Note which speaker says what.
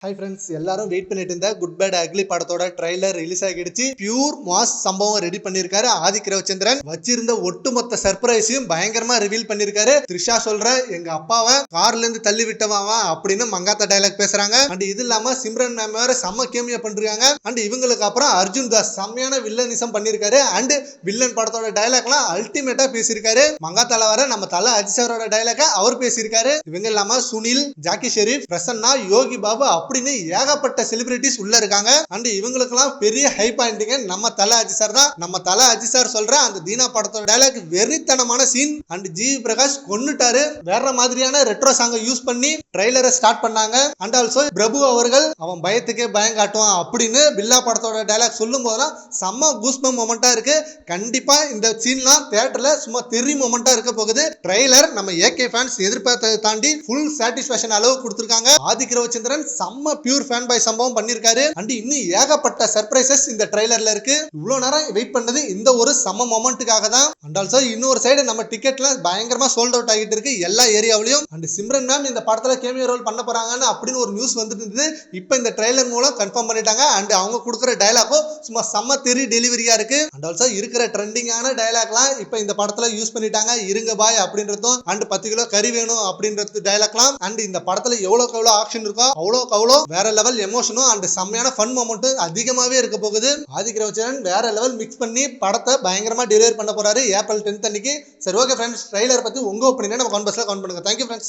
Speaker 1: Hi friends, எல்லாரும் wait பண்ணிட்டு இருந்த குட் பேட் அக்லி படத்தோட ட்ரைலர் ரிலீஸ் ஆகிடுச்சு. பியூர் மாஸ் சம்பவம் ரெடி பண்ணிருக்காரு ஆதிக் ரவிச்சந்திரன். வச்சிருந்த ஒட்டுமொத்த சர்ப்ரைஸையும் பயங்கரமா ரிவீல் பண்ணிருக்காரு. த்ரிஷா சொல்ற எங்க அப்பாவை கார்ல இருந்து தள்ளி விட்டவாவா அப்படின்னு மங்காத்தா டைலாக் பேசுறாங்க. அண்ட் இது இல்லாம சிம்ரன் மேம் வேற செம்ம கேமியா பண்றாங்க. அண்ட் இவங்களுக்கு அப்புறம் அர்ஜுன் தாஸ் செம்மையான வில்லனிசம் பண்ணிருக்காரு. அண்ட் வில்லன் படத்தோட டைலாக்லாம் அல்டிமேட்டா பேசியிருக்காரு. மங்காத்தால வர நம்ம தல அஜிசாரோட டைலாக அவர் பேசியிருக்காரு. இவங்க இல்லாம சுனில், ஜாக்கி ஷெரீப், பிரசன்னா, யோகி பாபு அப்படின்னு ஏகப்பட்ட செலிபிரிட்டிஸ் உள்ள இருக்காங்க. அண்ட் இவங்களுக்கெல்லாம் பெரிய ஹை பாயிண்டிங்க நம்ம தல அஜிசார் தான். நம்ம தல அஜிசார் சொல்ற அந்த தீனா படத்தோட டைலாக் வெறித்தனமான சீன். அண்ட் ஜிவி பிரகாஷ் கொன்னுட்டாரு. வேற மாதிரியான ரெட்ரோ சாங்கை யூஸ் பண்ணி ட்ரைலரை ஸ்டார்ட் பண்ணாங்க. அண்ட் ஆல்சோ பிரபு அவர்கள் அவன் பயத்துக்கே பயம் காட்டுவான் அப்படின்னு பில்லா படத்தோட டைலாக் சொல்லும் போதெல்லாம் செம்ம கூஸ்பம் மொமெண்டா இருக்கு. கண்டிப்பா இந்த சீன்லாம் தியேட்டர்ல சும்மா தெரி மொமெண்டா இருக்க போகுது. ட்ரைலர் நம்ம ஏகே ஃபேன்ஸ் எதிர்பார்த்ததை தாண்டி ஃபுல் சாட்டிஸ்ஃபேக்ஷன் அளவு கொடுத்திருக்காங்க. ஆதிக் ரவிச்சந்திரன் செம்ம பியூர் ஃபேன் பாய் சம்பவம் பண்ணிருக்காரு. அண்ட் இன்னும் ஏகப்பட்ட சர்ப்ரைசஸ் இந்த ட்ரைலர்ல இருக்கு. இவ்வளவு நேரம் வெயிட் பண்ணது இந்த ஒரு செம்ம மொமெண்ட்டுக்காக தான். அண்ட் ஆல்சோ இன்னொரு சைடு நம்ம டிக்கெட்ல பயங்கரமா சோல்ட் அவுட் ஆகிட்டு இருக்கு எல்லா ஏரியாவிலையும். அண்ட் சிம்ரன் மேம் இந்த படத்துல கேமியோ ரோல் பண்ண போறாங்கன்னு அப்படின்னு ஒரு நியூஸ் வந்துட்டு இருந்தது. இப்போ இந்த ட்ரைலர் மூலம் கன்ஃபார்ம் பண்ணிட்டாங்க. அண்ட் அவங்க கொடுக்குற டைலாக்கும் சும்மா செம்ம தெரி டெலிவரியா இருக்கு. அண்ட் ஆல்சோ இருக்கிற ட்ரெண்டிங்கான டைலாக்லாம் இப்போ இந்த படத்துல யூஸ் பண்ணிட்டாங்க. இருங்க பாய் அப்படின்றதும் அண்ட் 10 கிலோ கறி வேணும் அப்படின்றது டைலாக்லாம். அண்ட் இந்த படத்துல எவ்வளவுக்கு எவ்வளவு ஆக்ஷன் இருக்கோ அவ்வளோக்கு அவ்வளோ வேற லெவல் எமோஷனும் அண்ட் செம்மையான ஃபன் மொமெண்ட்டும் அதிகமாவே இருக்க போகுது. ஆதிக் ரவிச்சந்திரன் வேற லெவல் மிக்ஸ் பண்ணி படத்தை பயங்கரமா டெலிவரி பண்ண போறாரு ஏப்ரல் 10 அன்னைக்கு. சரி, ஓகே ஃப்ரெண்ட்ஸ், ட்ரைலர் பத்தி உங்க ஒப்பீனியனை நம்ம கமெண்ட் பாக்ஸ்ல கமெண்ட் பண்ணுங்க. Thank you friends.